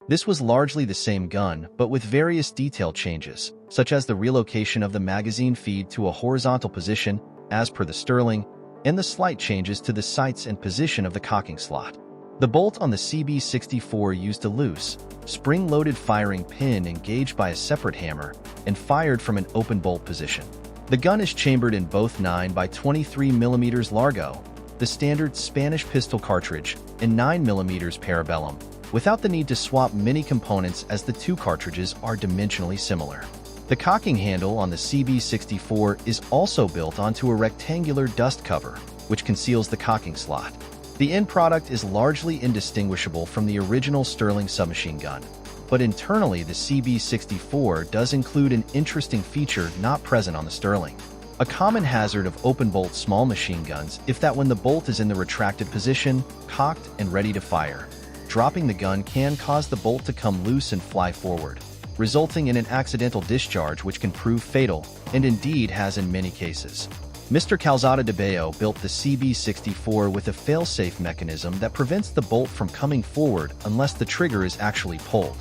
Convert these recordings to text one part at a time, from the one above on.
This was largely the same gun, but with various detail changes, such as the relocation of the magazine feed to a horizontal position, as per the Sterling, and the slight changes to the sights and position of the cocking slot. The bolt on the CB64 used a loose, spring-loaded firing pin engaged by a separate hammer and fired from an open bolt position. The gun is chambered in both 9x23mm Largo, the standard Spanish pistol cartridge, and 9mm Parabellum, without the need to swap many components as the two cartridges are dimensionally similar. The cocking handle on the CB64 is also built onto a rectangular dust cover, which conceals the cocking slot. The end product is largely indistinguishable from the original Sterling submachine gun, but internally the CB64 does include an interesting feature not present on the Sterling. A common hazard of open-bolt small machine guns is that when the bolt is in the retracted position, cocked and ready to fire, dropping the gun can cause the bolt to come loose and fly forward, resulting in an accidental discharge which can prove fatal, and indeed has in many cases. Mr. Calzada de Bello built the CB64 with a fail-safe mechanism that prevents the bolt from coming forward unless the trigger is actually pulled.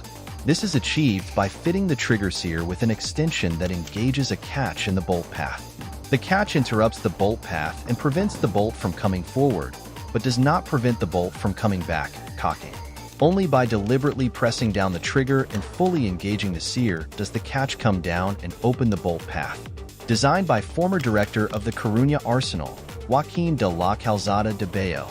This is achieved by fitting the trigger sear with an extension that engages a catch in the bolt path. The catch interrupts the bolt path and prevents the bolt from coming forward, but does not prevent the bolt from coming back, cocking. Only by deliberately pressing down the trigger and fully engaging the sear does the catch come down and open the bolt path. Designed by former director of the Coruña Arsenal, Joaquín de la Calzada de Bello.